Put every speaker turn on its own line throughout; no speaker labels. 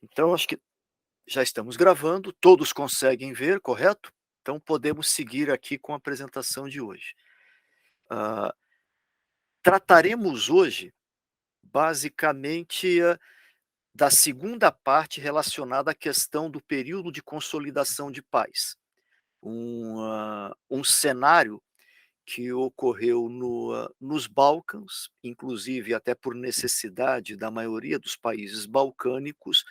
Então, acho que já estamos gravando, todos conseguem ver, correto? Então, podemos seguir aqui com a apresentação de hoje. Ah, Trataremos hoje, basicamente, da segunda parte relacionada à questão do período de consolidação de paz. Um cenário que ocorreu nos Balcãs, inclusive até por necessidade da maioria dos países balcânicos,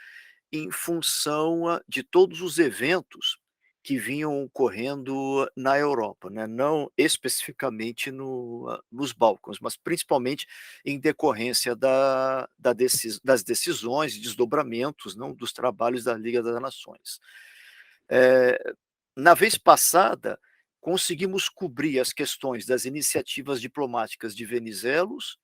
em função, de todos os eventos que vinham ocorrendo na Europa, né, não especificamente nos Balcãs, mas principalmente em decorrência das decisões e desdobramentos, não, dos trabalhos da Liga das Nações. Eh, Na vez passada, conseguimos cobrir as questões das iniciativas diplomáticas de Venizelos,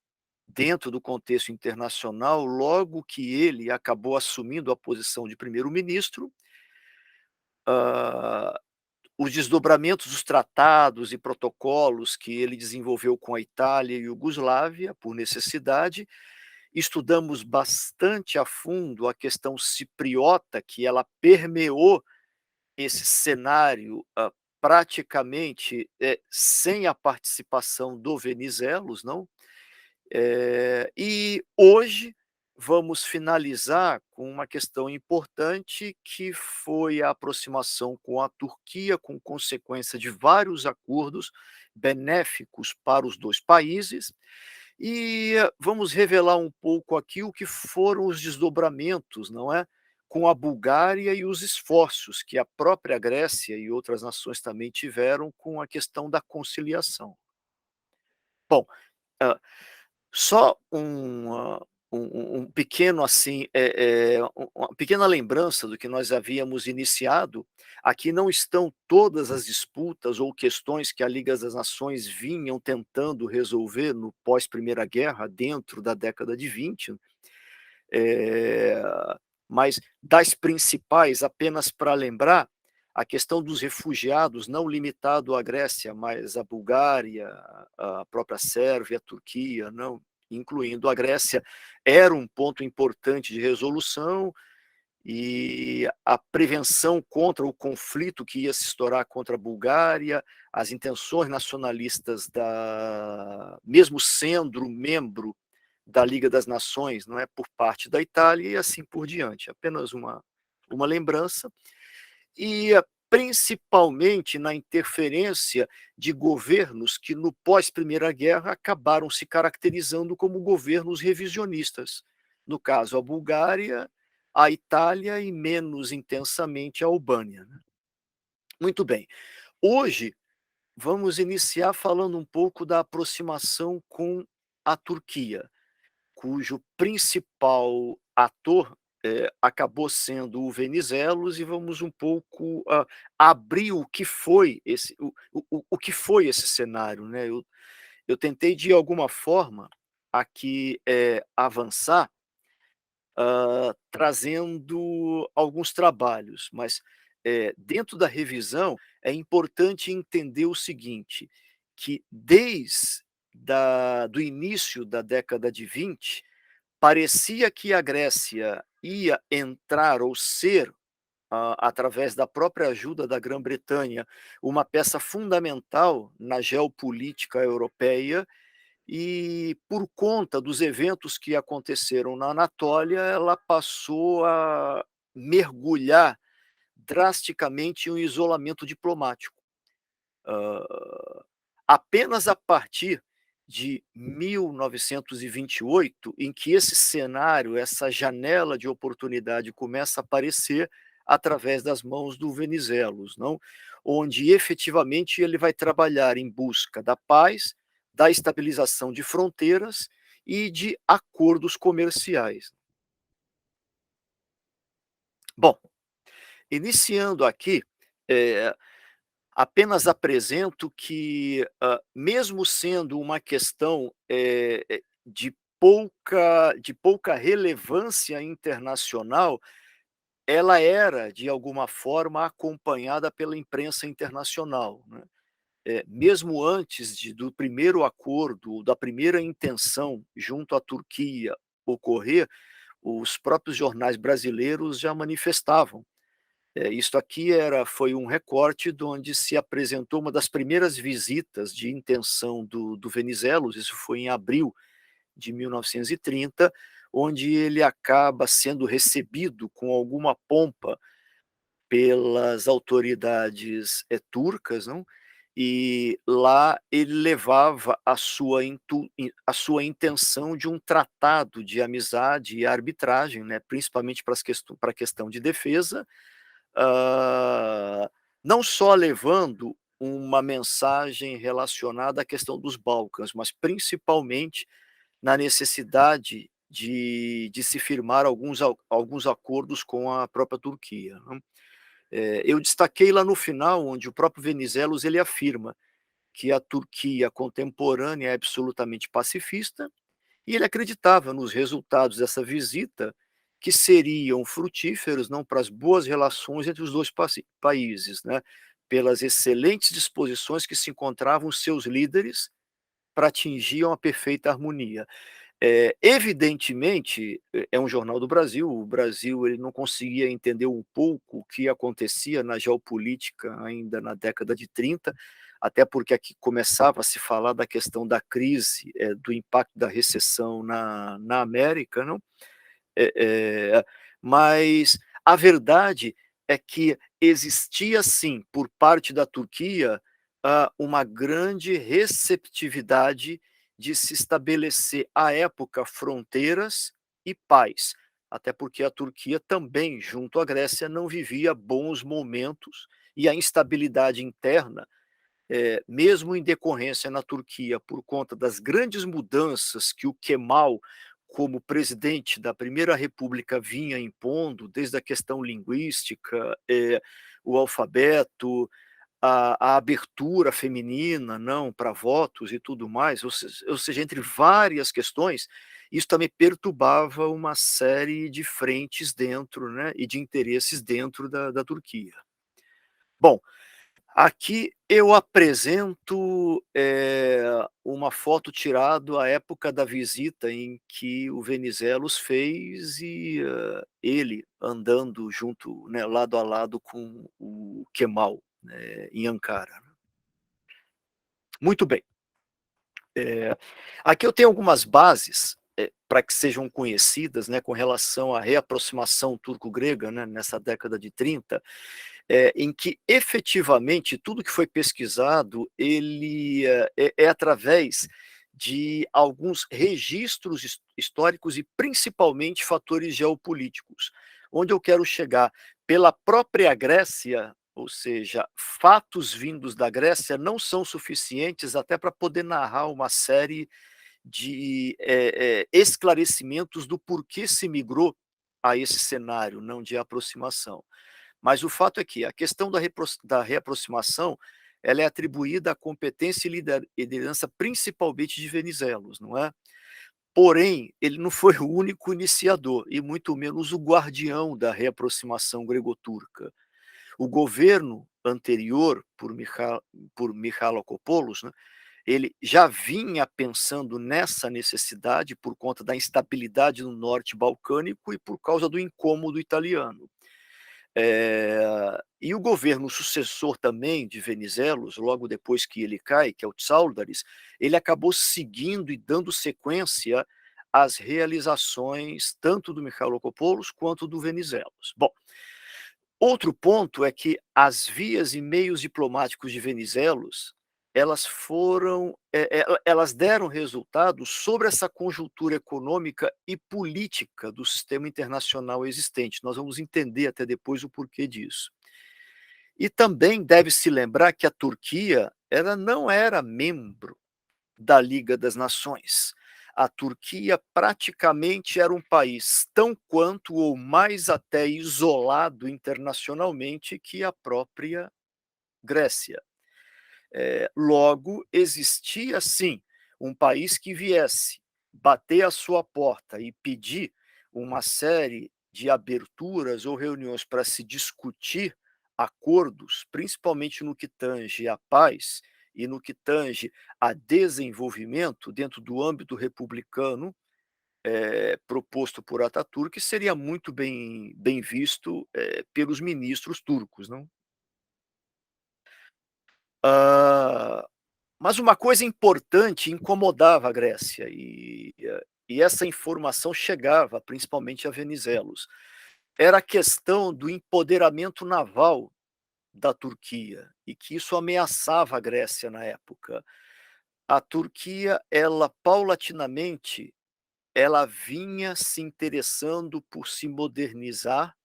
dentro do contexto internacional, logo que ele acabou assumindo a posição de primeiro-ministro, ah, os desdobramentos dos tratados e protocolos que ele desenvolveu com a Itália e Iugoslávia, por necessidade. Estudamos bastante a fundo a questão cipriota, que ela permeou esse cenário, praticamente, sem a participação do Venizelos, não? E hoje vamos finalizar com uma questão importante, que foi a aproximação com a Turquia, com consequência de vários acordos benéficos para os 2 países, e vamos revelar um pouco aqui o que foram os desdobramentos, não é, com a Bulgária e os esforços que a própria Grécia e outras nações também tiveram com a questão da conciliação. Bom, hã só um pequeno, assim, uma pequena lembrança do que nós havíamos iniciado. Aqui não estão todas as disputas ou questões que a Liga das Nações vinham tentando resolver no pós-Primeira Guerra, dentro da década de 20, eh, mas das principais, apenas para lembrar, a questão dos refugiados, não limitado à Grécia, mas à Bulgária, à própria Sérvia, a Turquia, não, incluindo a Grécia, era um ponto importante de resolução, e a prevenção contra o conflito que ia se estourar contra a Bulgária, as intenções nacionalistas mesmo sendo membro da Liga das Nações, não é, por parte da Itália e assim por diante. Apenas uma lembrança. E principalmente na interferência de governos que no pós-Primeira Guerra acabaram se caracterizando como governos revisionistas. No caso, a Bulgária, a Itália e, menos intensamente, a Albânia, né. Muito bem. Hoje vamos iniciar falando um pouco da aproximação com a Turquia, cujo principal ator, acabou sendo o Venizelos, e vamos um pouco, abrir o que foi o que foi esse cenário, né. Eu tentei de alguma forma aqui, avançar, trazendo alguns trabalhos, mas, dentro da revisão é importante entender o seguinte, que desde do início da década de 20, parecia que a Grécia ia entrar ou ser, através da própria ajuda da Grã-Bretanha, uma peça fundamental na geopolítica europeia, e por conta dos eventos que aconteceram na Anatólia, ela passou a mergulhar drasticamente em um isolamento diplomático. Hã, Apenas a partir de 1928, em que esse cenário, essa janela de oportunidade começa a aparecer através das mãos do Venizelos, não, onde efetivamente ele vai trabalhar em busca da paz, da estabilização de fronteiras e de acordos comerciais. Bom, iniciando aqui, eh apenas apresento que, mesmo sendo uma questão, de pouca relevância internacional, ela era, de alguma forma, acompanhada pela imprensa internacional, né. Mesmo antes do primeiro acordo, da primeira intenção junto à Turquia ocorrer, os próprios jornais brasileiros já manifestavam. Isto aqui foi um recorte de onde se apresentou uma das primeiras visitas de intenção do Venizelos, isso foi em abril de 1930, onde ele acaba sendo recebido com alguma pompa pelas autoridades, turcas, não, e lá ele levava a sua intenção de um tratado de amizade e arbitragem, né, principalmente para a questão de defesa, não só levando uma mensagem relacionada à questão dos Balcãs, mas principalmente na necessidade de se firmar alguns acordos com a própria Turquia, né. Eu destaquei lá no final, onde o próprio Venizelos ele afirma que a Turquia contemporânea é absolutamente pacifista, e ele acreditava nos resultados dessa visita, que seriam frutíferos, não, para as boas relações entre os 2 países, né, pelas excelentes disposições que se encontravam seus líderes para atingir uma perfeita harmonia. Evidentemente, é um jornal do Brasil, o Brasil ele não conseguia entender um pouco o que acontecia na geopolítica ainda na década de 30, até porque aqui começava a se falar da questão da crise, do impacto da recessão na América, não? Eh eh, mas a verdade é que existia sim, por parte da Turquia, uma grande receptividade de se estabelecer à época fronteiras e paz, até porque a Turquia também, junto à Grécia, não vivia bons momentos e a instabilidade interna, mesmo em decorrência na Turquia, por conta das grandes mudanças que o Kemal, como presidente da Primeira República, vinha impondo, desde a questão linguística, o alfabeto, a abertura feminina, não, para votos e tudo mais, ou seja, entre várias questões, isso também perturbava uma série de frentes dentro, né, e de interesses dentro da Turquia. Bom, aqui eu apresento, uma foto tirado à época da visita em que o Venizelos fez e, ele andando junto, né, lado a lado com o Kemal, em Ankara. Muito bem. Aqui eu tenho algumas bases, para que sejam conhecidas, né, com relação à reaproximação turco-grega, né, nessa década de 30, em que efetivamente tudo que foi pesquisado ele é através de alguns registros históricos e principalmente fatores geopolíticos. Onde eu quero chegar? Pela própria Grécia, ou seja, fatos vindos da Grécia não são suficientes até para poder narrar uma série de esclarecimentos do porquê se migrou a esse cenário não de aproximação. Mas o fato é que a questão da reaproximação, ela é atribuída à competência e liderança principalmente de Venizelos, não é? Porém, ele não foi o único iniciador e muito menos o guardião da reaproximação grego-turca. O governo anterior, por Michalocopulos, né, ele já vinha pensando nessa necessidade por conta da instabilidade no norte balcânico e por causa do incômodo italiano. E o governo sucessor também de Venizelos, logo depois que ele cai, que é o Tsáudaris, ele acabou seguindo e dando sequência às realizações tanto do Michalocopulos quanto do Venizelos. Bom, outro ponto é que as vias e meios diplomáticos de Venizelos, elas deram resultados sobre essa conjuntura econômica e política do sistema internacional existente. Nós vamos entender até depois o porquê disso. E também deve-se lembrar que a Turquia, ela não era membro da Liga das Nações. A Turquia praticamente era um país tão quanto ou mais até isolado internacionalmente que a própria Grécia. Logo, existia sim um país que viesse bater à sua porta e pedir uma série de aberturas ou reuniões para se discutir acordos, principalmente no que tange à paz e no que tange a desenvolvimento dentro do âmbito republicano, proposto por Ataturk seria muito bem visto, pelos ministros turcos, não. Ah, mas uma coisa importante incomodava a Grécia e essa informação chegava principalmente a Venizelos. Era a questão do empoderamento naval da Turquia e que isso ameaçava a Grécia na época. A Turquia, ela paulatinamente, ela vinha se interessando por se modernizar,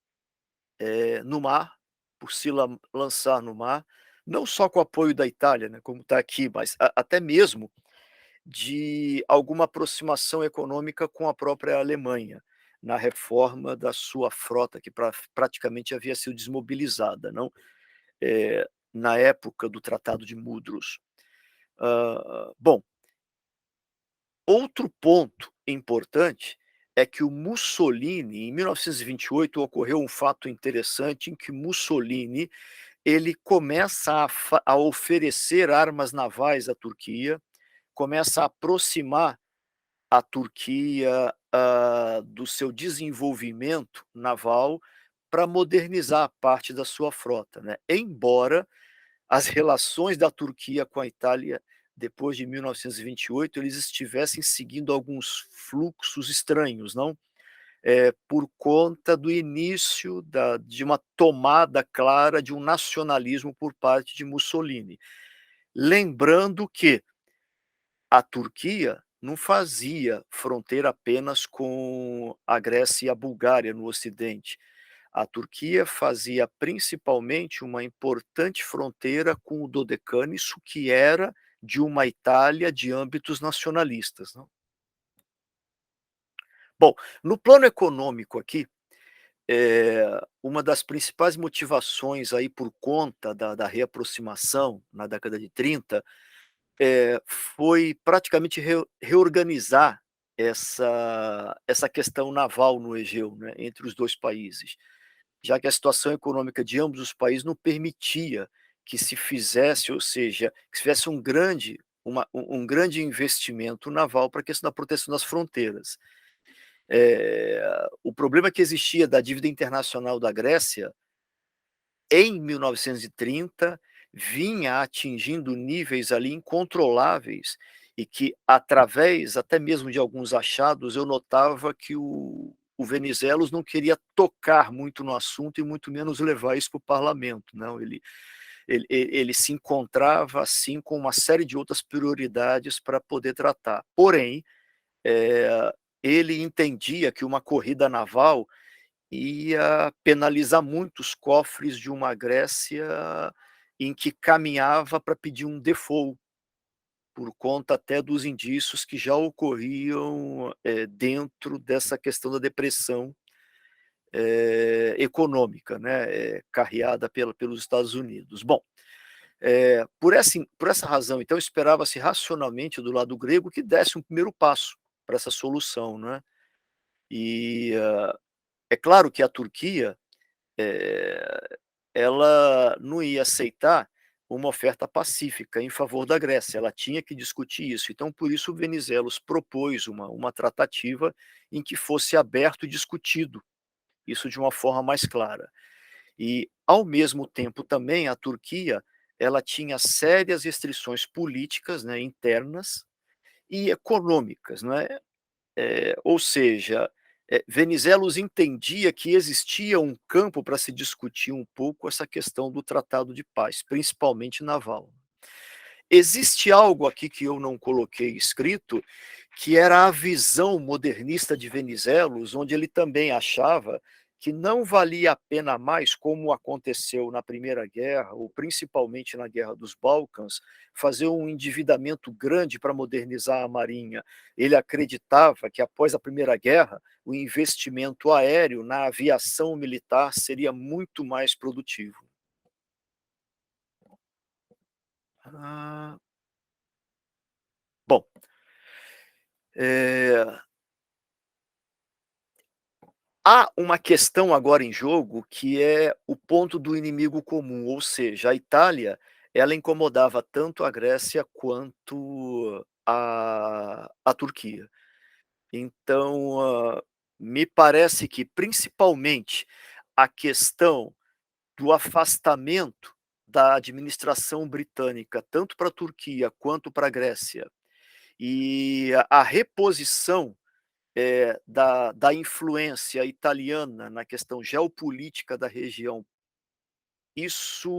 no mar, por se lançar no mar, não só com o apoio da Itália, né, como está aqui, mas até mesmo de alguma aproximação econômica com a própria Alemanha, na reforma da sua frota, que praticamente havia sido desmobilizada, não, na época do Tratado de Mudros. Bom, outro ponto importante é que o Mussolini, em 1928, ocorreu um fato interessante em que Mussolini ele começa a oferecer armas navais à Turquia, começa a aproximar a Turquia, do seu desenvolvimento naval para modernizar parte da sua frota, né. Embora as relações da Turquia com a Itália, depois de 1928, eles estivessem seguindo alguns fluxos estranhos, não? Por conta do início de uma tomada clara de um nacionalismo por parte de Mussolini. Lembrando que a Turquia não fazia fronteira apenas com a Grécia e a Bulgária no ocidente. A Turquia fazia principalmente uma importante fronteira com o Dodecaneso, que era de uma Itália de âmbitos nacionalistas, não. Bom, no plano econômico aqui, uma das principais motivações aí por conta da reaproximação na década de 30, foi praticamente reorganizar essa questão naval no Egeu, né, entre os 2 países, já que a situação econômica de ambos os países não permitia que se fizesse, ou seja, que se fizesse um grande investimento naval para a questão da proteção das fronteiras. O problema que existia da dívida internacional da Grécia em 1930, vinha atingindo níveis ali incontroláveis e que, através até mesmo de alguns achados, eu notava que o Venizelos não queria tocar muito no assunto e muito menos levar isso para o parlamento, não, ele se encontrava, assim, com uma série de outras prioridades para poder tratar. Porém, ele entendia que uma corrida naval ia penalizar muito os cofres de uma Grécia em que caminhava para pedir um default, por conta até dos indícios que já ocorriam, dentro dessa questão da depressão, econômica, né, carreada pelos Estados Unidos. Bom, por essa razão, então, esperava-se racionalmente do lado grego que desse um primeiro passo para essa solução, né. E, é claro que a Turquia, eh, ela não ia aceitar uma oferta pacífica em favor da Grécia, ela tinha que discutir isso. Então, por isso, o Venizelos propôs uma tratativa em que fosse aberto e discutido, isso de uma forma mais clara. E, ao mesmo tempo, também a Turquia, ela tinha sérias restrições políticas, né, internas e econômicas, não é? Ou seja, Venizelos entendia que existia um campo para se discutir um pouco essa questão do tratado de paz, principalmente naval. Existe algo aqui que eu não coloquei escrito, que era a visão modernista de Venizelos, onde ele também achava que não valia a pena mais, como aconteceu na Primeira Guerra, ou principalmente na Guerra dos Balcãs, fazer um endividamento grande para modernizar a marinha. Ele acreditava que após a Primeira Guerra, o investimento aéreo na aviação militar seria muito mais produtivo. Ah, bom, eh há uma questão agora em jogo que é o ponto do inimigo comum, ou seja, a Itália, ela incomodava tanto a Grécia quanto a Turquia. Então, me parece que principalmente a questão do afastamento da administração britânica, tanto para a Turquia quanto para a Grécia, e a reposição, da influência italiana na questão geopolítica da região, isso,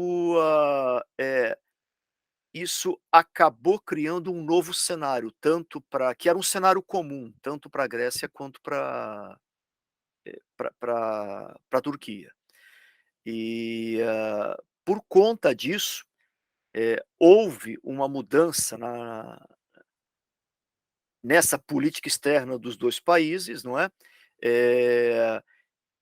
isso acabou criando um novo cenário, tanto para que era um cenário comum, tanto para a Grécia quanto para a Turquia. E, por conta disso, houve uma mudança nessa política externa dos 2 países, não é? Eh,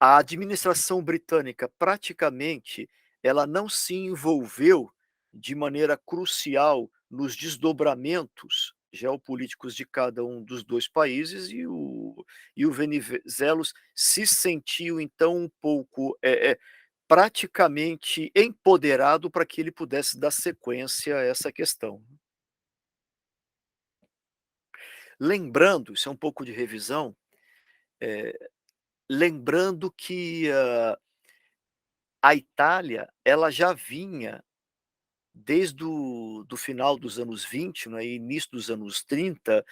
a administração britânica praticamente ela não se envolveu de maneira crucial nos desdobramentos geopolíticos de cada um dos 2 países e o Venizelos se sentiu então um pouco, praticamente empoderado para que ele pudesse dar sequência a essa questão. Lembrando, isso é um pouco de revisão, lembrando que, a Itália, ela já vinha desde o do final dos anos 20, né, e início dos anos 30,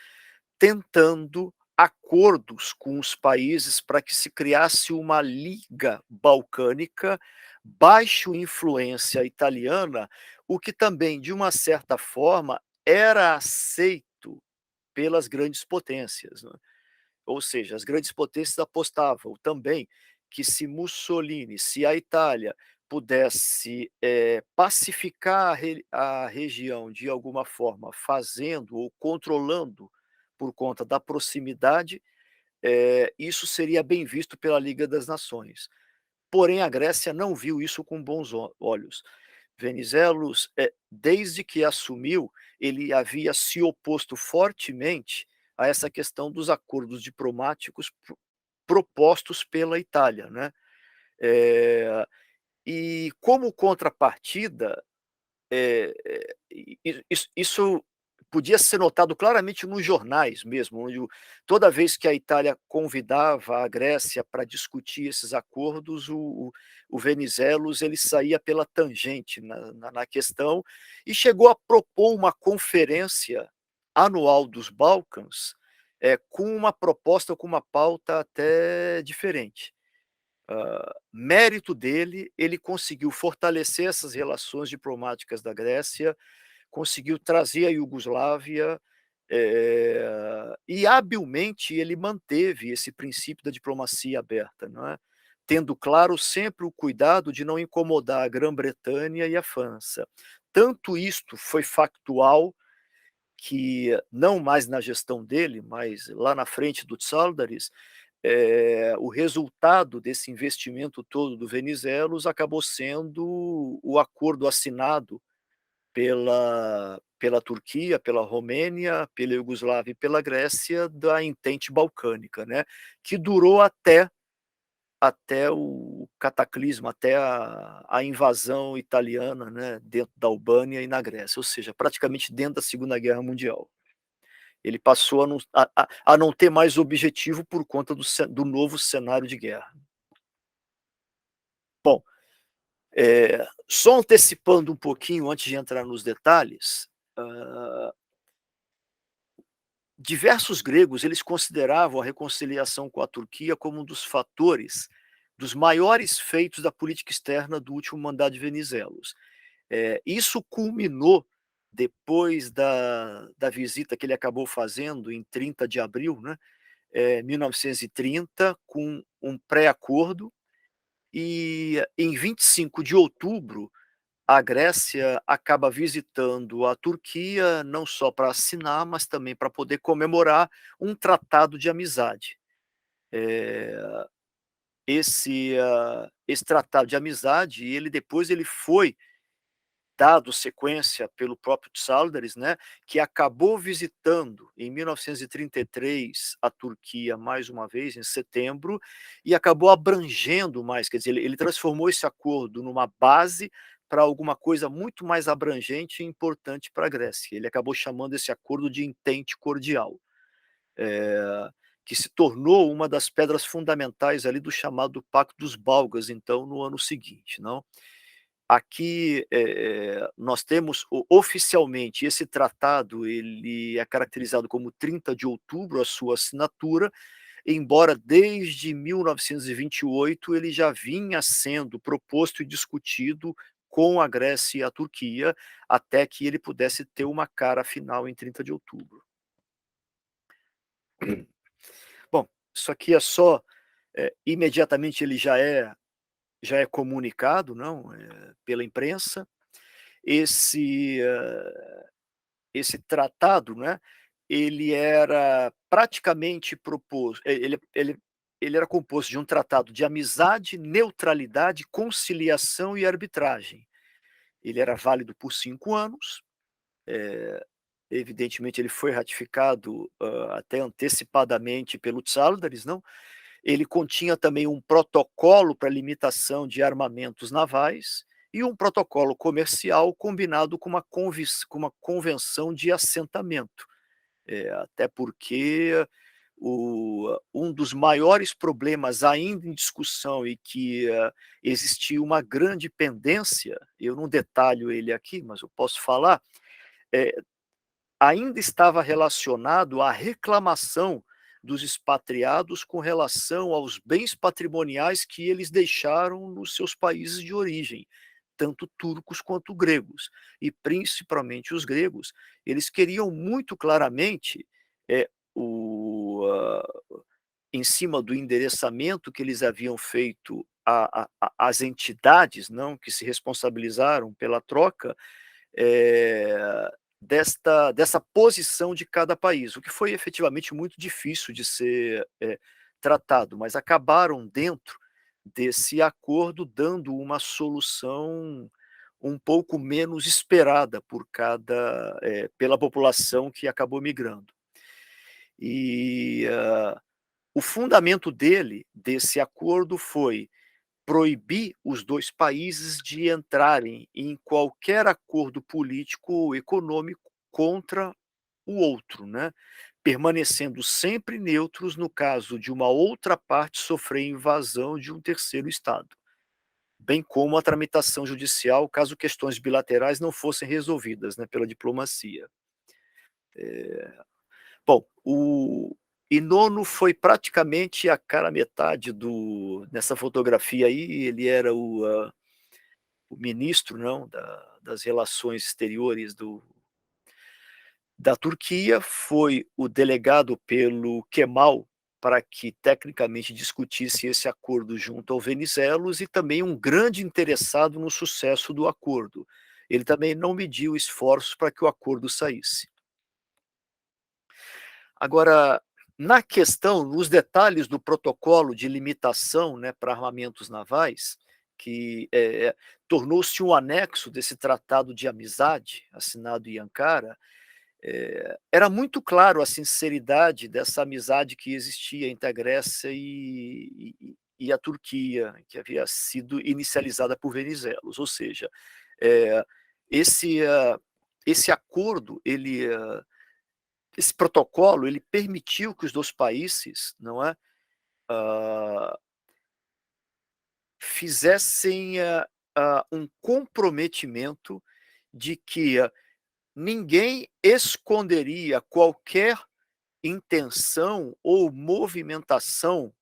tentando acordos com os países para que se criasse uma liga balcânica, baixo influência italiana, o que também, de uma certa forma, era aceito pelas grandes potências, né. Ou seja, as grandes potências apostavam também que se a Itália pudesse, pacificar a região de alguma forma, fazendo ou controlando por conta da proximidade, isso seria bem visto pela Liga das Nações. Porém, a Grécia não viu isso com bons olhos. Venizelos, desde que assumiu, ele havia se oposto fortemente a essa questão dos acordos diplomáticos propostos pela Itália, né. Eh, e como contrapartida, isso podia ser notado claramente nos jornais mesmo, onde toda vez que a Itália convidava a Grécia para discutir esses acordos, o Venizelos ele saía pela tangente na questão e chegou a propor uma conferência anual dos Balcãs, com uma proposta, com uma pauta até diferente. Mérito dele, ele conseguiu fortalecer essas relações diplomáticas da Grécia, conseguiu trazer a Iugoslávia, e habilmente ele manteve esse princípio da diplomacia aberta, não é, tendo claro sempre o cuidado de não incomodar a Grã-Bretanha e a França. Tanto isto foi factual que não mais na gestão dele, mas lá na frente do Tsálldaris, o resultado desse investimento todo do Venizelos acabou sendo o acordo assinado pela Turquia, pela Romênia, pela Iugoslávia e pela Grécia da Entente Balcânica, né, que durou até o cataclismo, até a invasão italiana, né, dentro da Albânia e na Grécia, ou seja, praticamente dentro da Segunda Guerra Mundial. Ele passou a não ter mais objetivo por conta do novo cenário de guerra. Bom, só antecipando um pouquinho antes de entrar nos detalhes, hã, diversos gregos, eles consideravam a reconciliação com a Turquia como um dos fatores, dos maiores feitos da política externa do último mandato de Venizelos. Isso culminou depois da visita que ele acabou fazendo em 30 de abril, né, 1930, com um pré-acordo, e em 25 de outubro, a Grécia acaba visitando a Turquia, não só para assinar, mas também para poder comemorar um tratado de amizade. Eh, esse tratado de amizade, ele depois ele foi dado sequência pelo próprio Tsálldaris, né, que acabou visitando em 1933 a Turquia mais uma vez em setembro, e acabou abrangendo mais, quer dizer, ele transformou esse acordo numa base para alguma coisa muito mais abrangente e importante para a Grécia. Ele acabou chamando esse acordo de Entente Cordial, eh, que se tornou uma das pedras fundamentais ali do chamado Pacto dos Balgas, então, no ano seguinte, não. Aqui, nós temos oficialmente esse tratado, ele é caracterizado como 30 de outubro, a sua assinatura, embora desde 1928 ele já vinha sendo proposto e discutido com a Grécia e a Turquia, até que ele pudesse ter uma cara final em 30 de outubro. Bom, isso aqui é só, imediatamente ele já é comunicado, não, pela imprensa. Esse, esse tratado, né, ele era praticamente proposto, ele era composto de um tratado de amizade, neutralidade, conciliação e arbitragem. Ele era válido por 5 anos, evidentemente ele foi ratificado, até antecipadamente pelo Tsádares, não. Ele continha também um protocolo para limitação de armamentos navais e um protocolo comercial combinado com uma convenção de assentamento. Até porque um dos maiores problemas ainda em discussão e que existia uma grande pendência, eu não detalho ele aqui, mas eu posso falar, eh, ainda estava relacionado à reclamação dos expatriados com relação aos bens patrimoniais que eles deixaram nos seus países de origem, tanto turcos quanto gregos. E principalmente os gregos, eles queriam muito claramente, eh, o em cima do endereçamento que eles haviam feito às entidades, não, que se responsabilizaram pela troca, dessa posição de cada país, o que foi efetivamente muito difícil de ser, tratado, mas acabaram dentro desse acordo dando uma solução um pouco menos esperada pela população que acabou migrando. E, o fundamento desse acordo foi proibir os 2 países de entrarem em qualquer acordo político ou econômico contra o outro, né, permanecendo sempre neutros no caso de uma outra parte sofrer invasão de um terceiro estado, bem como a tramitação judicial caso questões bilaterais não fossem resolvidas, né, pela diplomacia. Bom, o Inono foi praticamente a cara metade do nessa fotografia aí, ele era o ministro, não, das relações exteriores da Turquia, foi o delegado pelo Kemal para que tecnicamente discutisse esse acordo junto ao Venizelos e também um grande interessado no sucesso do acordo. Ele também não mediu esforços para que o acordo saísse. Agora, na questão, nos detalhes do protocolo de limitação, né, para armamentos navais, que tornou-se um anexo desse tratado de amizade assinado em Ankara, era muito claro a sinceridade dessa amizade que existia entre a Grécia e a Turquia, que havia sido inicializada por Venizelos. Ou seja, eh, esse, esse acordo, esse protocolo, ele permitiu que os 2 países, não é, hã, fizessem, um comprometimento de que ninguém esconderia qualquer intenção ou movimentação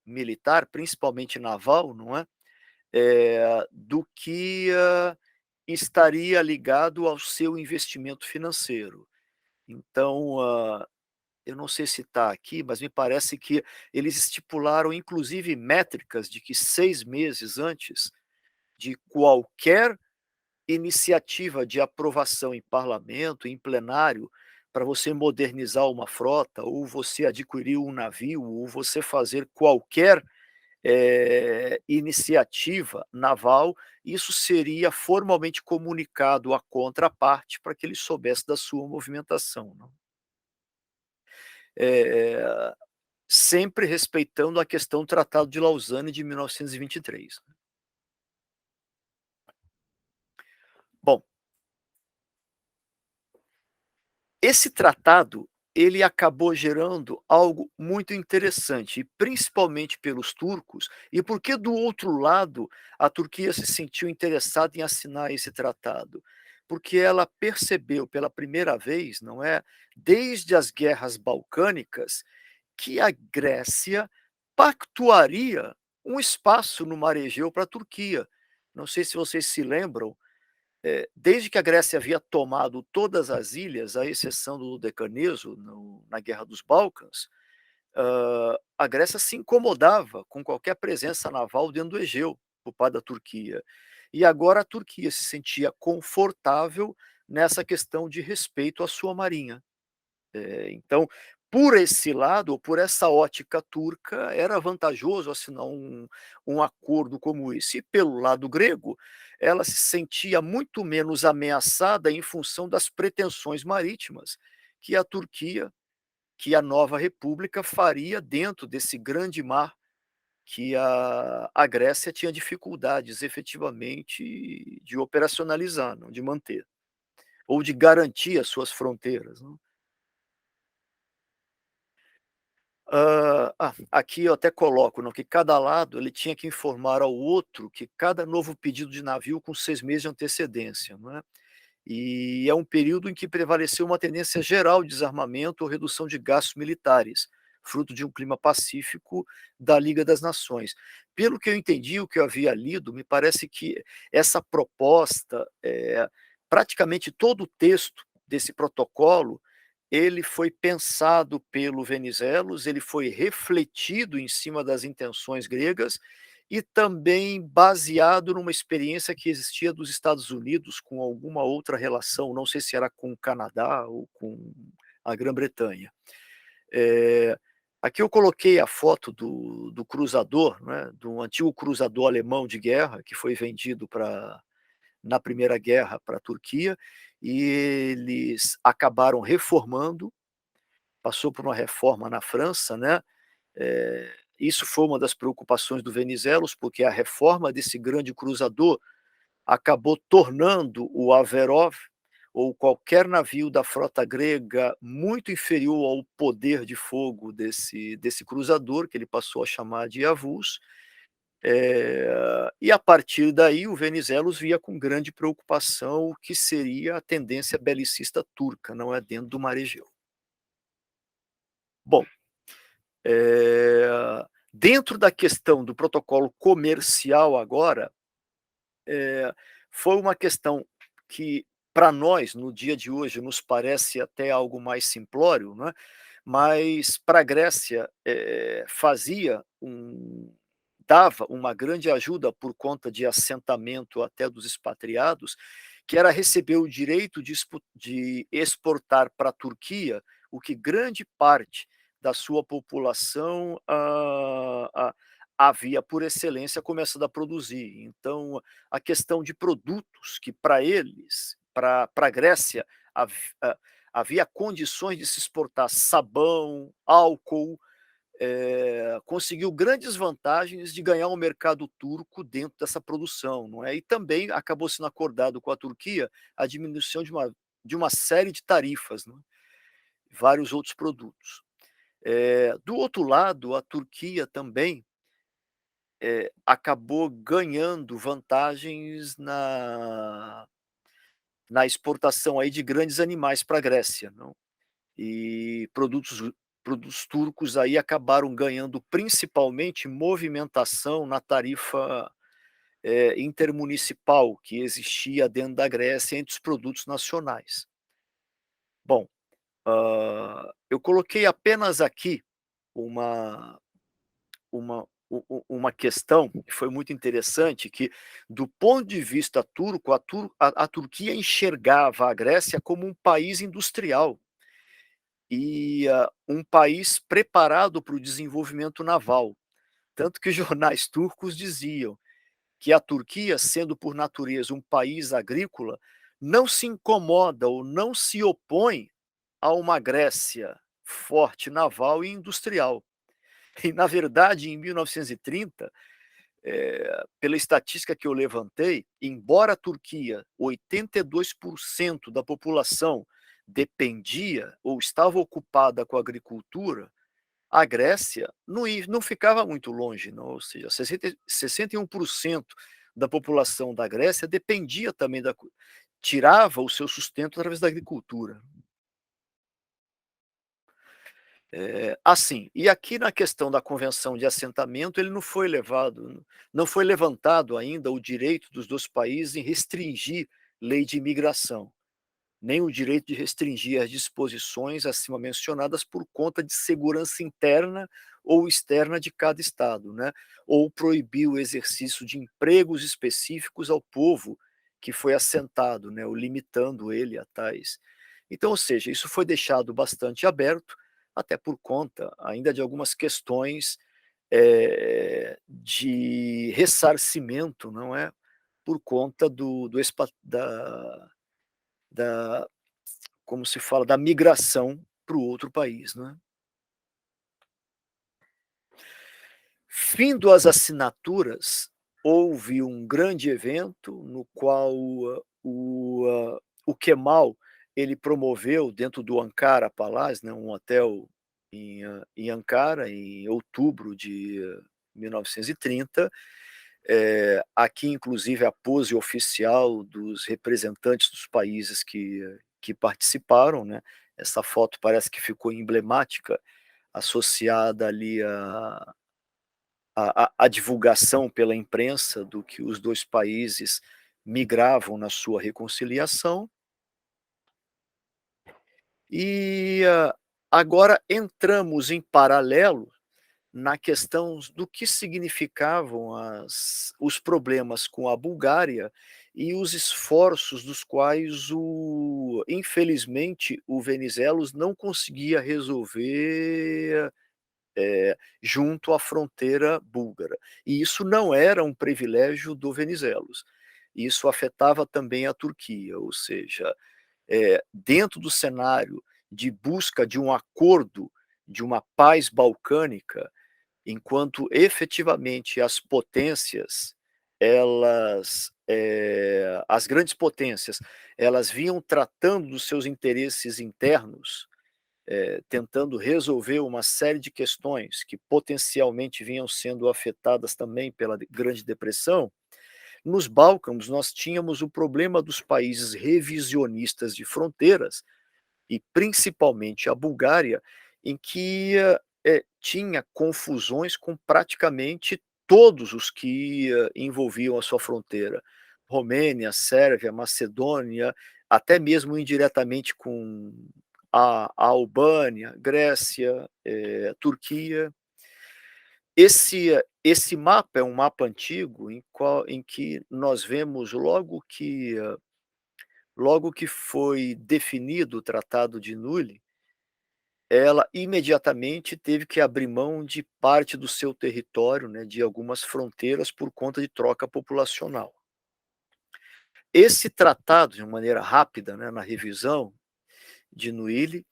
militar, principalmente naval, não é, do que, estaria ligado ao seu investimento financeiro. Então, eu não sei se está aqui, mas me parece que eles estipularam inclusive métricas de que 6 meses antes de qualquer iniciativa de aprovação em parlamento, em plenário, para você modernizar uma frota, ou você adquirir um navio, ou você fazer qualquer, iniciativa naval, isso seria formalmente comunicado à contraparte para que ele soubesse da sua movimentação, não. Eh, sempre respeitando a questão do Tratado de Lausanne de 1923. Bom, esse tratado ele acabou gerando algo muito interessante, e principalmente pelos turcos, e porque do outro lado a Turquia se sentiu interessada em assinar esse tratado? Porque ela percebeu pela primeira vez, não é, desde as guerras balcânicas, que a Grécia pactuaria um espaço no mar Egeu para a Turquia. Não sei se vocês se lembram, desde que a Grécia havia tomado todas as ilhas, à exceção do Dodecaneso, na Guerra dos Balcãs, a Grécia se incomodava com qualquer presença naval dentro do Egeu, por parte da Turquia. E agora a Turquia se sentia confortável nessa questão de respeito à sua marinha. Então, por esse lado, ou por essa ótica turca, era vantajoso assinar um acordo como esse. E pelo lado grego, ela se sentia muito menos ameaçada em função das pretensões marítimas que a Turquia, que a nova república faria dentro desse grande mar que a Grécia tinha dificuldades efetivamente de operacionalizar, não de manter, ou de garantir as suas fronteiras, não. Aqui eu até coloco, não, que cada lado ele tinha que informar ao outro que cada novo pedido de navio com 6 meses de antecedência, não é. E é um período em que prevaleceu uma tendência geral de desarmamento ou redução de gastos militares, fruto de um clima pacífico da Liga das Nações. Pelo que eu entendi, o que eu havia lido, me parece que essa proposta, praticamente todo o texto desse protocolo, ele foi pensado pelo Venizelos, ele foi refletido em cima das intenções gregas e também baseado numa experiência que existia dos Estados Unidos com alguma outra relação, não sei se era com o Canadá ou com a Grã-Bretanha. Eh, Aqui eu coloquei a foto do cruzador, né, do antigo cruzador alemão de guerra, que foi vendido na Primeira Guerra para a Turquia, e eles acabaram reformando, passou por uma reforma na França, né, isso foi uma das preocupações do Venizelos, porque a reforma desse grande cruzador acabou tornando o Averov, ou qualquer navio da frota grega, muito inferior ao poder de fogo desse cruzador, que ele passou a chamar de Yavuz. E a partir daí o Venizelos via com grande preocupação o que seria a tendência belicista turca, não é, dentro do mar Egeu. Bom, dentro da questão do protocolo comercial agora, foi uma questão que, para nós, no dia de hoje, nos parece até algo mais simplório, né, mas para a Grécia, dava uma grande ajuda por conta de assentamento até dos expatriados, que era receber o direito de exportar para a Turquia o que grande parte da sua população, havia por excelência começado a produzir. Então, a questão de produtos que para eles, para a Grécia, havia condições de se exportar sabão, álcool, conseguiu grandes vantagens de ganhar um mercado turco dentro dessa produção, não é? E também acabou sendo acordado com a Turquia a diminuição de uma série de tarifas, não é? Vários outros produtos. Do outro lado, a Turquia também acabou ganhando vantagens na exportação aí de grandes animais para a Grécia, não? E produtos turcos aí acabaram ganhando principalmente movimentação na tarifa, intermunicipal que existia dentro da Grécia entre os produtos nacionais. Bom, eu coloquei apenas aqui uma uma questão que foi muito interessante, que do ponto de vista turco, a Turquia enxergava a Grécia como um país industrial e, um país preparado para o desenvolvimento naval. Tanto que jornais turcos diziam que a Turquia, sendo por natureza um país agrícola, não se incomoda ou não se opõe a uma Grécia forte naval e industrial. E, na verdade, em 1930, pela estatística que eu levantei, embora a Turquia, 82% da população dependia ou estava ocupada com a agricultura, a Grécia não ficava muito longe, não, ou seja, 61% da população da Grécia dependia também da cu tirava o seu sustento através da agricultura. Assim, e aqui na questão da convenção de assentamento, ele não foi levantado ainda o direito dos 2 países em restringir lei de imigração, nem o direito de restringir as disposições acima mencionadas por conta de segurança interna ou externa de cada estado, né, ou proibir o exercício de empregos específicos ao povo que foi assentado, né, ou limitando ele a tais. Então, ou seja, isso foi deixado bastante aberto, até por conta ainda de algumas questões, de ressarcimento, não é, por conta do expa da como se fala, da migração para o outro país, né. Findo as assinaturas, houve um grande evento no qual o Kemal, ele promoveu dentro do Ankara Palace, né, um hotel em Ankara, em outubro de 1930. Aqui inclusive a pose oficial dos representantes dos países que participaram, né. Essa foto parece que ficou emblemática, associada ali à divulgação pela imprensa do que os 2 países migravam na sua reconciliação. E, agora entramos em paralelo na questão do que significavam os problemas com a Bulgária e os esforços dos quais infelizmente, o Venizelos não conseguia resolver, junto à fronteira búlgara. E isso não era um privilégio do Venizelos, isso afetava também a Turquia, ou seja, dentro do cenário de busca de um acordo, de uma paz balcânica, enquanto efetivamente as potências, as grandes potências, elas vinham tratando dos seus interesses internos, tentando resolver uma série de questões que potencialmente vinham sendo afetadas também pela Grande Depressão. Nos Balcãs, nós tínhamos o problema dos países revisionistas de fronteiras, e principalmente a Bulgária, em que tinha confusões com praticamente todos os que envolviam a sua fronteira. Romênia, Sérvia, Macedônia, até mesmo indiretamente com a Albânia, Grécia, Turquia. Esse mapa é um mapa antigo em que nós vemos logo que foi definido o Tratado de Nulli, ela imediatamente teve que abrir mão de parte do seu território, né, de algumas fronteiras por conta de troca populacional. Esse tratado, de uma maneira rápida, né, na revisão de Nulli,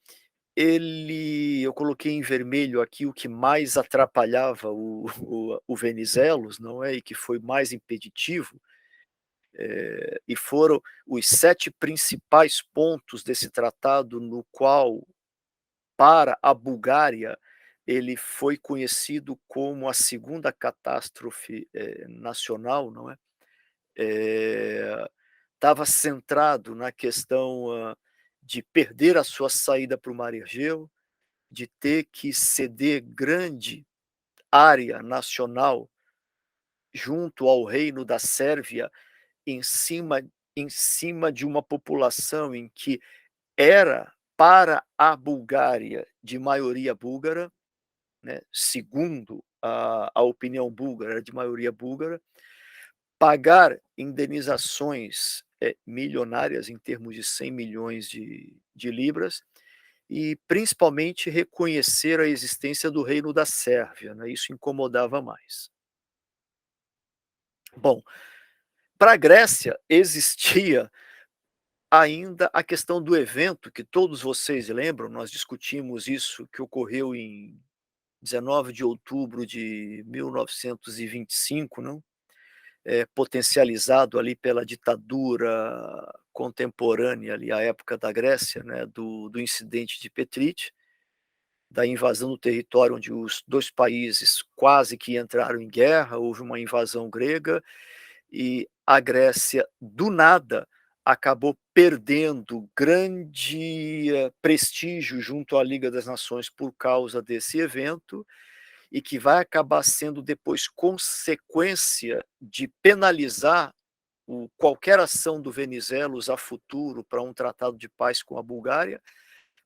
eu coloquei em vermelho aqui o que mais atrapalhava o Venizelos, não é, e que foi mais impeditivo, e foram os 7 principais pontos desse tratado no qual, para a Bulgária, ele foi conhecido como a segunda catástrofe, nacional, não é? Estava centrado na questão, de perder a sua saída para o mar Egeu, de ter que ceder grande área nacional junto ao reino da Sérvia, em cima de uma população em que era, para a Bulgária, de maioria búlgara, né, segundo a opinião búlgara, era de maioria búlgara, pagar indenizações, milionárias em termos de 100 milhões de libras, e principalmente reconhecer a existência do reino da Sérvia, né, isso incomodava mais. Bom, para a Grécia existia ainda a questão do evento que todos vocês lembram, nós discutimos isso, que ocorreu em 19 de outubro de 1925, não? potencializado ali pela ditadura contemporânea ali à época da Grécia, né, do incidente de Petrite, da invasão do território onde os 2 países quase que entraram em guerra, houve uma invasão grega e a Grécia, do nada, acabou perdendo grande, prestígio junto à Liga das Nações por causa desse evento, e que vai acabar sendo depois consequência de penalizar qualquer ação do Venizelos a futuro para um tratado de paz com a Bulgária.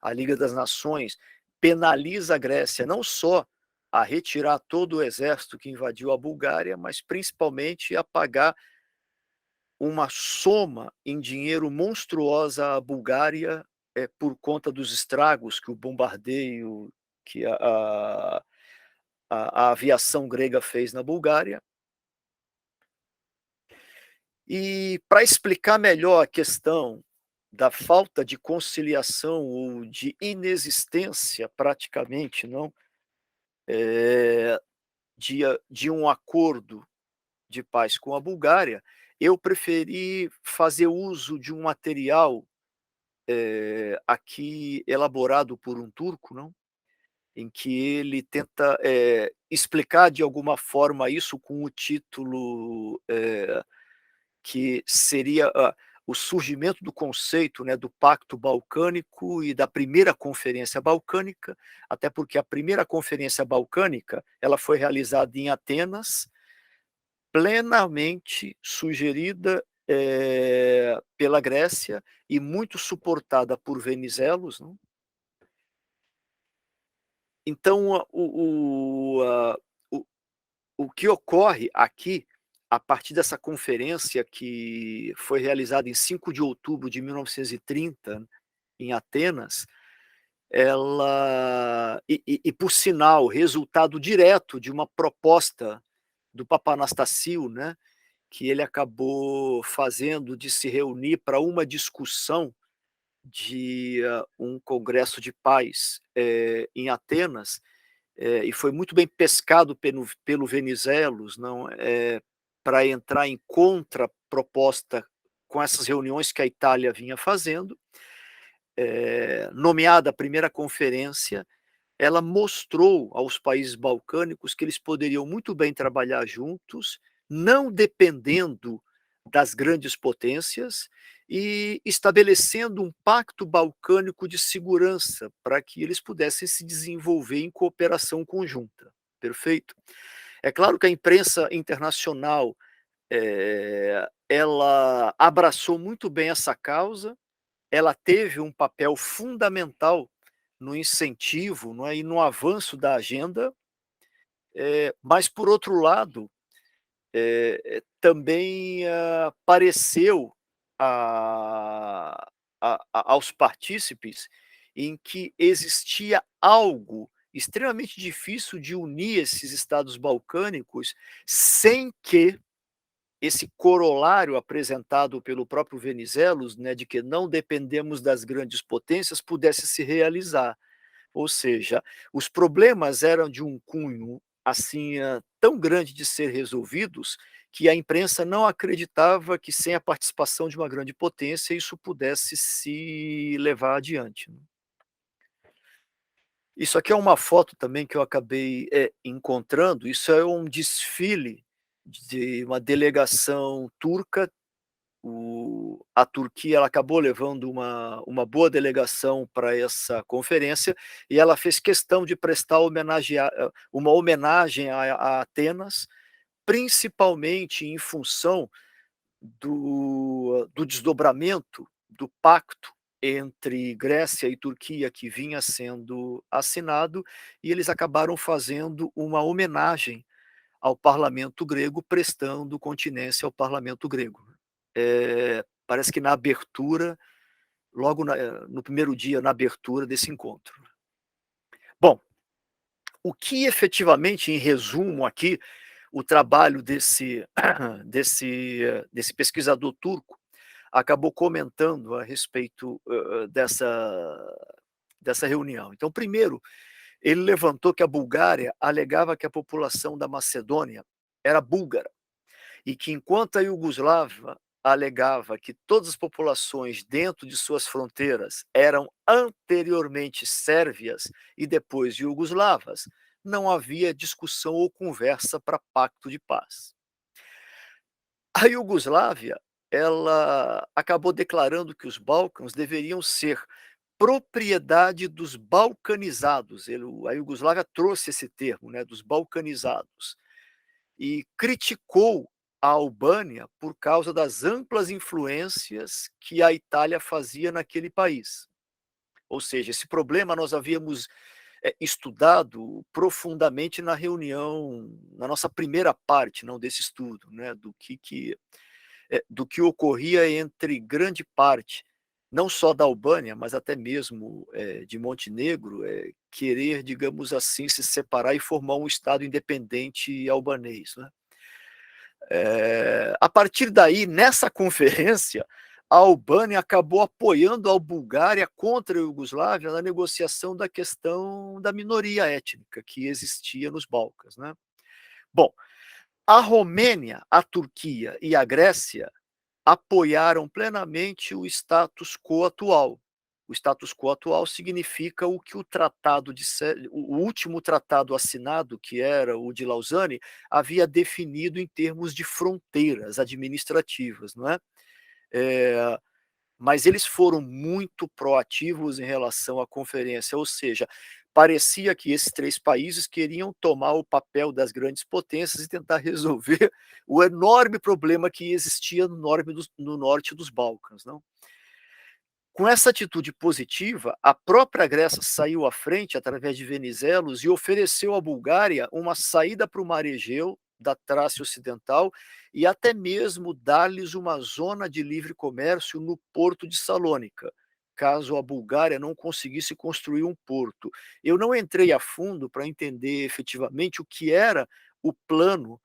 A Liga das Nações penaliza a Grécia não só a retirar todo o exército que invadiu a Bulgária, mas principalmente a pagar uma soma em dinheiro monstruosa à Bulgária, por conta dos estragos que o bombardeio, que a aviação grega fez na Bulgária. E para explicar melhor a questão da falta de conciliação ou de inexistência praticamente, não, de um acordo de paz com a Bulgária, eu preferi fazer uso de um material, aqui elaborado por um turco, não, em que ele tenta, explicar de alguma forma isso com o título, que seria o surgimento do conceito, né, do Pacto Balcânico e da primeira Conferência Balcânica, até porque a primeira Conferência Balcânica ela foi realizada em Atenas, plenamente sugerida, pela Grécia e muito suportada por Venizelos, não? Então, o o que ocorre aqui, a partir dessa conferência que foi realizada em 5 de outubro de 1930, em Atenas, ela por sinal, resultado direto de uma proposta do Papa Anastácio, né, que ele acabou fazendo de se reunir para uma discussão de, um congresso de paz, em Atenas, e foi muito bem pescado pelo Venizelos, não, para entrar em contraproposta com essas reuniões que a Itália vinha fazendo, nomeada a primeira conferência, ela mostrou aos países balcânicos que eles poderiam muito bem trabalhar juntos, não dependendo das grandes potências e estabelecendo um pacto balcânico de segurança para que eles pudessem se desenvolver em cooperação conjunta. Perfeito? É claro que a imprensa internacional, ela abraçou muito bem essa causa, ela teve um papel fundamental no incentivo, não é, e no avanço da agenda, mas por outro lado, também, pareceu a aos partícipes em que existia algo extremamente difícil de unir esses estados balcânicos, sem que esse corolário apresentado pelo próprio Venizelos, né, de que não dependemos das grandes potências, pudesse se realizar. Ou seja, os problemas eram de um cunho, assim, tão grande de ser resolvidos, que a imprensa não acreditava que sem a participação de uma grande potência isso pudesse se levar adiante, né. Isso aqui é uma foto também que eu acabei, encontrando, isso é um desfile de uma delegação turca. A Turquia ela acabou levando uma boa delegação para essa conferência e ela fez questão de prestar uma homenagem a Atenas, principalmente em função do desdobramento do pacto entre Grécia e Turquia que vinha sendo assinado, e eles acabaram fazendo uma homenagem ao parlamento grego, prestando continência ao parlamento grego. Parece que na abertura, logo no primeiro dia, na abertura desse encontro. Bom, o que efetivamente, em resumo aqui, o trabalho desse pesquisador turco acabou comentando a respeito, dessa reunião. Então, primeiro, ele levantou que a Bulgária alegava que a população da Macedônia era búlgara, e que enquanto a Iugoslávia alegava que todas as populações dentro de suas fronteiras eram anteriormente sérvias e depois iugoslavas, não havia discussão ou conversa para pacto de paz. A Iugoslávia, ela acabou declarando que os Balcãs deveriam ser propriedade dos balcanizados. A Iugoslávia trouxe esse termo, né, dos balcanizados, e criticou a Albânia por causa das amplas influências que a Itália fazia naquele país. Ou seja, esse problema nós havíamos estudado profundamente na reunião, na nossa primeira parte, não desse estudo, né, do que ocorria entre grande parte, não só da Albânia, mas até mesmo de Montenegro, querer, digamos assim, se separar e formar um Estado independente albanês. Né? A partir daí, nessa conferência, a Albânia acabou apoiando a Bulgária contra a Iugoslávia na negociação da questão da minoria étnica que existia nos Balcãs. Né? Bom, a Romênia, a Turquia e a Grécia apoiaram plenamente o status quo atual. O status quo atual significa o que o último tratado assinado, que era o de Lausanne, havia definido em termos de fronteiras administrativas, não é? É, mas eles foram muito proativos em relação à conferência, ou seja, parecia que esses três países queriam tomar o papel das grandes potências e tentar resolver o enorme problema que existia no norte dos Balcãs. Não? Com essa atitude positiva, a própria Grécia saiu à frente através de Venizelos e ofereceu à Bulgária uma saída para o mar Egeu, da Trácia Ocidental, e até mesmo dar-lhes uma zona de livre comércio no porto de Salônica, caso a Bulgária não conseguisse construir um porto. Eu não entrei a fundo para entender efetivamente o que era o plano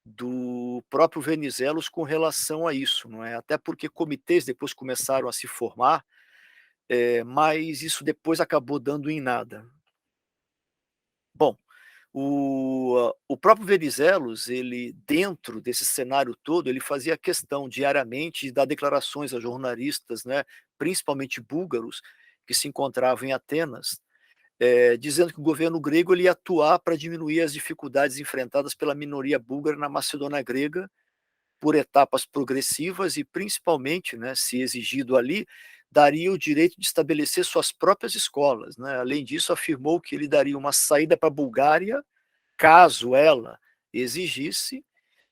do próprio Venizelos com relação a isso, não é? Até porque comitês depois começaram a se formar, mas isso depois acabou dando em nada. Bom, o próprio Venizelos, ele dentro desse cenário todo, ele fazia questão diariamente de dar declarações a jornalistas, né, principalmente búlgaros, que se encontravam em Atenas, dizendo que o governo grego ele ia atuar para diminuir as dificuldades enfrentadas pela minoria búlgara na Macedônia grega, por etapas progressivas e, principalmente, né, se exigido ali, daria o direito de estabelecer suas próprias escolas. Né? Além disso, afirmou que ele daria uma saída para a Bulgária, caso ela exigisse,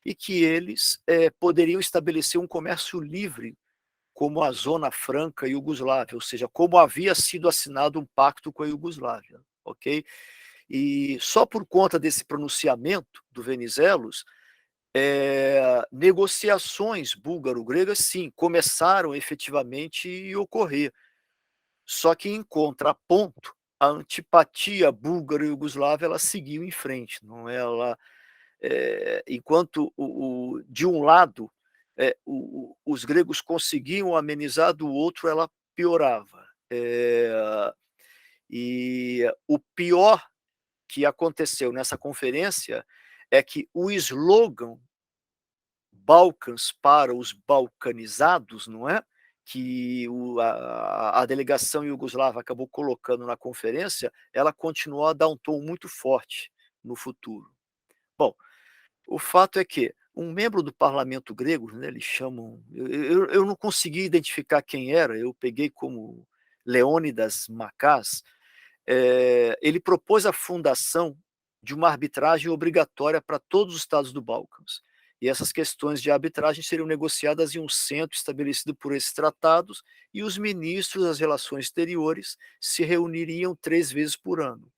e que eles poderiam estabelecer um comércio livre, como a Zona Franca Iugoslávia, ou seja, como havia sido assinado um pacto com a Iugoslávia. Ok? E só por conta desse pronunciamento do Venizelos, negociações búlgaro-gregas, sim, começaram efetivamente a ocorrer. Só que, em contraponto, a antipatia búlgaro-iugoslava ela seguiu em frente. Não é? Enquanto, de um lado, os gregos conseguiam amenizar, do outro ela piorava. E o pior que aconteceu nessa conferência é que o slogan Balcãs para os balcanizados, não é? Que a delegação iugoslava acabou colocando na conferência, ela continuou a dar um tom muito forte no futuro. Bom, o fato é que um membro do parlamento grego, né, eles chamam, eu não consegui identificar quem era, eu peguei como Leônidas Macás, ele propôs a fundação de uma arbitragem obrigatória para todos os estados do Balcãs. E essas questões de arbitragem seriam negociadas em um centro estabelecido por esses tratados, e os ministros das relações exteriores se reuniriam 3 vezes por ano.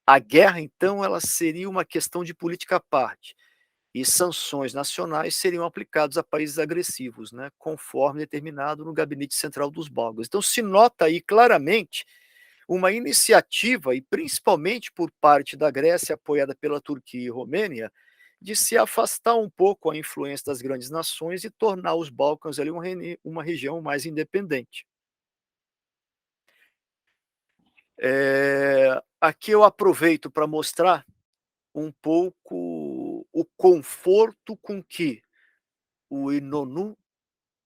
A guerra, então, ela seria uma questão de política à parte, e sanções nacionais seriam aplicadas a países agressivos, né, conforme determinado no Gabinete Central dos Balcãs. Então, se nota aí claramente uma iniciativa, e principalmente por parte da Grécia, apoiada pela Turquia e Romênia, de se afastar um pouco a influência das grandes nações e tornar os Balcãs ali uma região mais independente. Aqui eu aproveito para mostrar um pouco o conforto com que o Inonu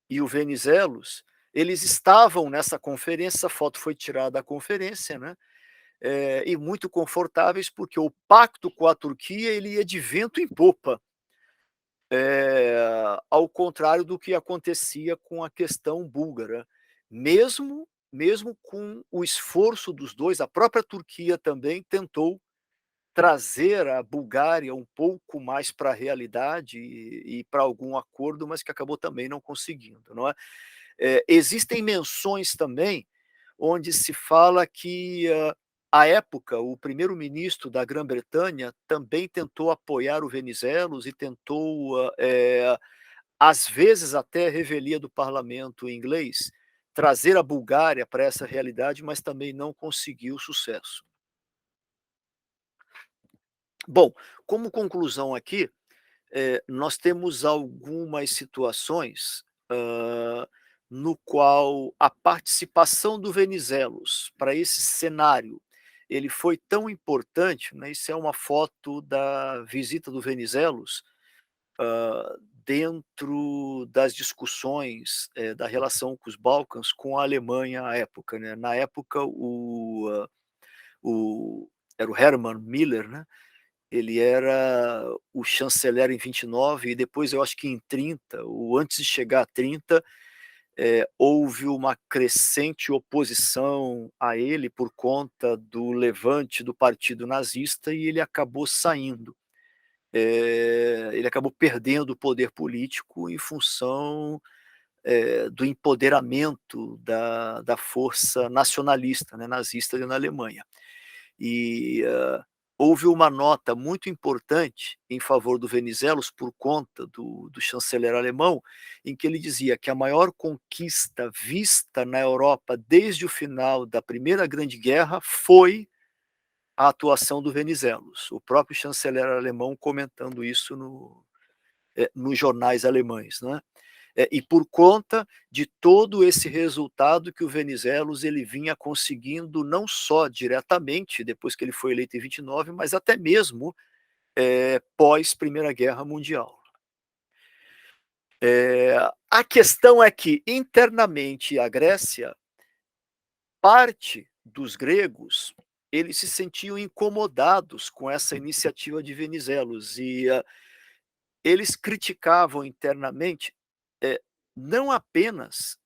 e o Venizelos, eles estavam nessa conferência, essa foto foi tirada da conferência, né, e muito confortáveis, porque o pacto com a Turquia, ele ia de vento em popa, ao contrário do que acontecia com a questão búlgara. Mesmo com o esforço dos 2, a própria Turquia também tentou trazer a Bulgária um pouco mais para a realidade e para algum acordo, mas que acabou também não conseguindo, não é? Existem menções também onde se fala que, à época, o primeiro-ministro da Grã-Bretanha também tentou apoiar o Venizelos e tentou, às vezes até a revelia do parlamento inglês, trazer a Bulgária para essa realidade, mas também não conseguiu sucesso. Bom, como conclusão aqui, nós temos algumas situações, no qual a participação do Venizelos para esse cenário, ele foi tão importante, né, isso é uma foto da visita do Venizelos, dentro das discussões, da relação com os Balcãs com a Alemanha à época, né. Na época o era o Hermann Miller, né, ele era o chanceler em 29 e depois eu acho que em 30, ou antes de chegar a 30, houve uma crescente oposição a ele por conta do levante do partido nazista e ele acabou saindo. Ele acabou perdendo o poder político em função, do empoderamento da força nacionalista, né, nazista na Alemanha. E, houve uma nota muito importante em favor do Venizelos por conta do chanceler alemão, em que ele dizia que a maior conquista vista na Europa desde o final da Primeira Grande Guerra foi a atuação do Venizelos. O próprio chanceler alemão comentando isso nos jornais alemães, né. E por conta de todo esse resultado que o Venizelos ele vinha conseguindo, não só diretamente, depois que ele foi eleito em 29, mas até mesmo, pós Primeira Guerra Mundial. A questão é que, internamente, a Grécia, parte dos gregos, eles se sentiam incomodados com essa iniciativa de Venizelos e, eles criticavam internamente, eh, não apenas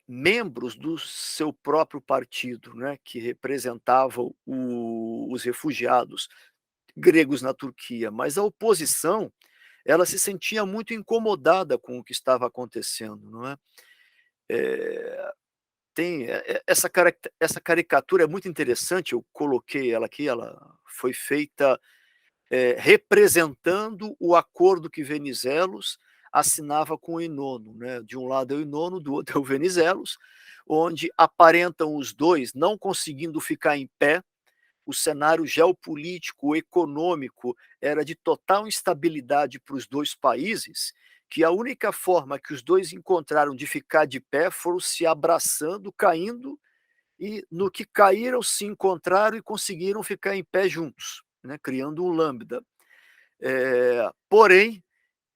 membros do seu próprio partido, né, que representavam os refugiados gregos na Turquia, mas a oposição, ela se sentia muito incomodada com o que estava acontecendo, não é? Eh, tem essa caricatura é muito interessante, eu coloquei ela aqui, ela foi feita representando o acordo que Venizelos assinava com o Inono, né? De um lado é o Inono, do outro é o Venizelos, onde aparentam os dois não conseguindo ficar em pé, o cenário geopolítico, econômico era de total instabilidade para os dois países, que a única forma que os dois encontraram de ficar de pé foram se abraçando, caindo, e no que caíram se encontraram e conseguiram ficar em pé juntos, né, criando um lambda. Porém,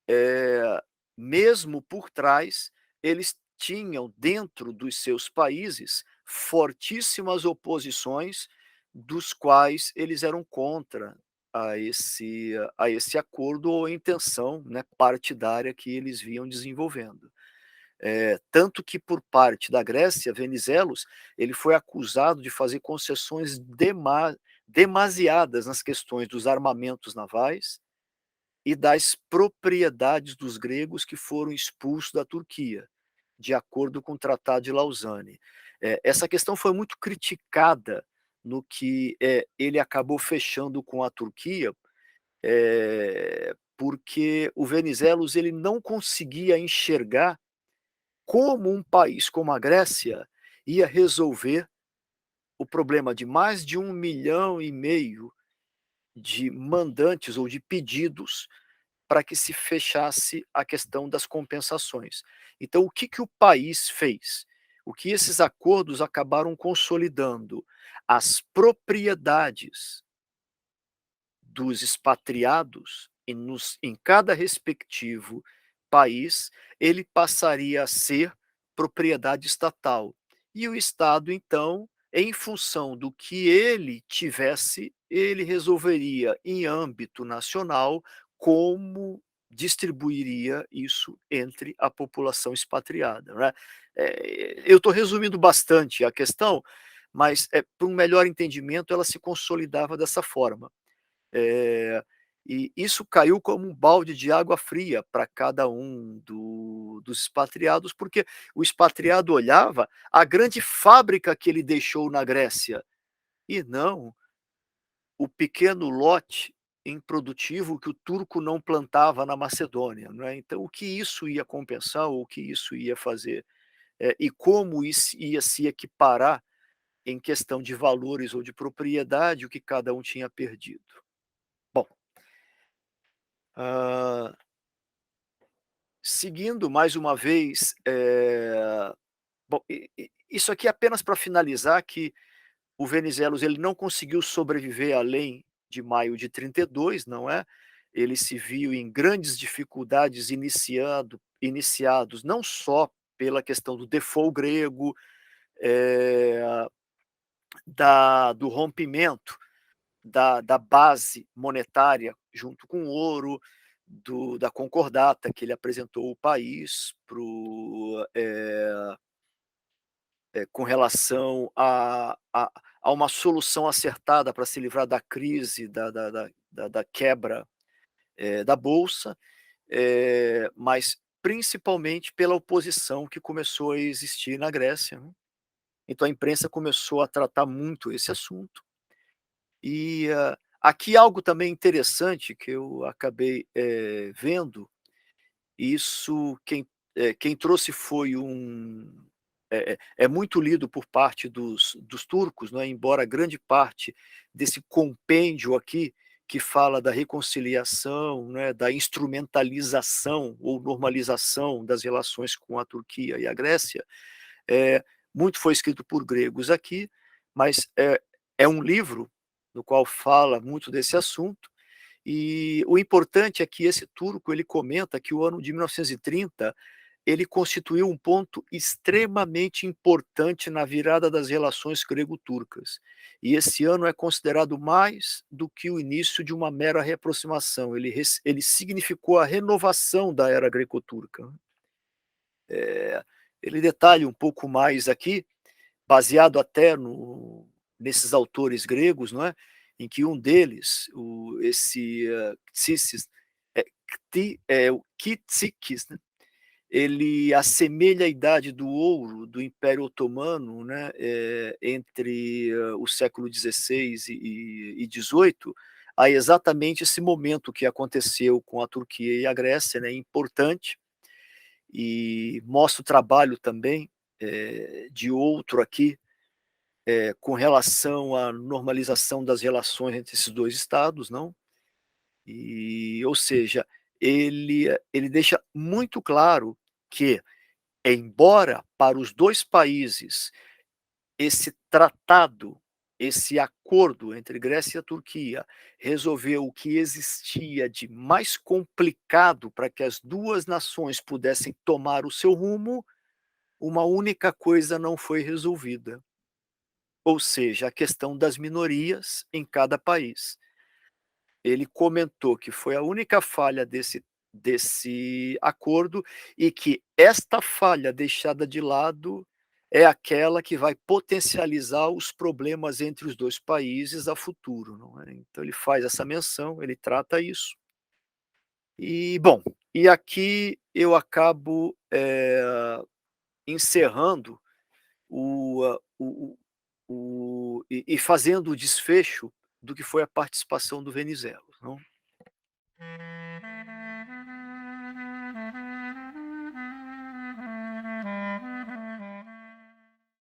eh, mesmo por trás, eles tinham dentro dos seus países fortíssimas oposições, dos quais eles eram contra a esse acordo ou a intenção, né, partidária que eles vinham desenvolvendo. Tanto que por parte da Grécia, Venizelos, ele foi acusado de fazer concessões demasiadas nas questões dos armamentos navais e das propriedades dos gregos que foram expulsos da Turquia, de acordo com o Tratado de Lausanne. Essa questão foi muito criticada no que, ele acabou fechando com a Turquia, porque o Venizelos ele não conseguia enxergar como um país como a Grécia ia resolver o problema de mais de 1,5 milhão de mandantes ou de pedidos para que se fechasse a questão das compensações. Então, o que que o país fez? O que esses acordos acabaram consolidando? As propriedades dos expatriados em cada respectivo país, ele passaria a ser propriedade estatal. E o Estado, então, em função do que ele tivesse, ele resolveria em âmbito nacional como distribuiria isso entre a população expatriada, né. Eu estou resumindo bastante a questão, mas, para um melhor entendimento, ela se consolidava dessa forma. Eh, e isso caiu como um balde de água fria para cada um dos expatriados, porque o expatriado olhava a grande fábrica que ele deixou na Grécia, e não o pequeno lote improdutivo que o turco não plantava na Macedônia, não é. Então o que isso ia compensar, ou o que isso ia fazer, e como isso ia se equiparar em questão de valores ou de propriedade, o que cada um tinha perdido. Bom, hã, seguindo mais uma vez, bom, isso aqui é apenas para finalizar que o Venizelos ele não conseguiu sobreviver além de maio de 32, não é? Ele se viu em grandes dificuldades iniciados não só pela questão do default grego, eh, do rompimento da base monetária junto com o ouro, da concordata que ele apresentou o país com relação a uma solução acertada para se livrar da crise da quebra, da bolsa, mas principalmente pela oposição que começou a existir na Grécia, né. Então a imprensa começou a tratar muito esse assunto. E, aqui algo também interessante que eu acabei, vendo, isso quem trouxe foi é muito lido por parte dos turcos, né, embora grande parte desse compêndio aqui, que fala da reconciliação, né, da instrumentalização ou normalização das relações com a Turquia e a Grécia, eh, muito foi escrito por gregos aqui, mas é um livro no qual fala muito desse assunto, e o importante é que esse turco ele comenta que o ano de 1930 ele constituiu um ponto extremamente importante na virada das relações grego-turcas. E esse ano é considerado mais do que o início de uma mera reaproximação, ele significou a renovação da era greco-turca, né. Ele detalha um pouco mais aqui, baseado até nesses autores gregos, não é, em que um deles, Xisis, o Kitsikis, né, ele assemelha a idade do ouro do Império Otomano, né, entre o século XVI e 18, a exatamente esse momento que aconteceu com a Turquia e a Grécia, né, importante, e mostra o trabalho também, de outro aqui, com relação à normalização das relações entre esses 2 estados, não? Ou seja, ele deixa muito claro que, embora para os 2 países esse tratado, esse acordo entre Grécia e a Turquia resolveu o que existia de mais complicado para que as 2 nações pudessem tomar o seu rumo, uma única coisa não foi resolvida, ou seja, a questão das minorias em cada país. Ele comentou que foi a única falha desse acordo, e que esta falha deixada de lado é aquela que vai potencializar os problemas entre os 2 países a futuro, não é. Então ele faz essa menção, ele trata isso. E bom, e aqui eu acabo, encerrando e fazendo o desfecho do que foi a participação do Venizelos, não.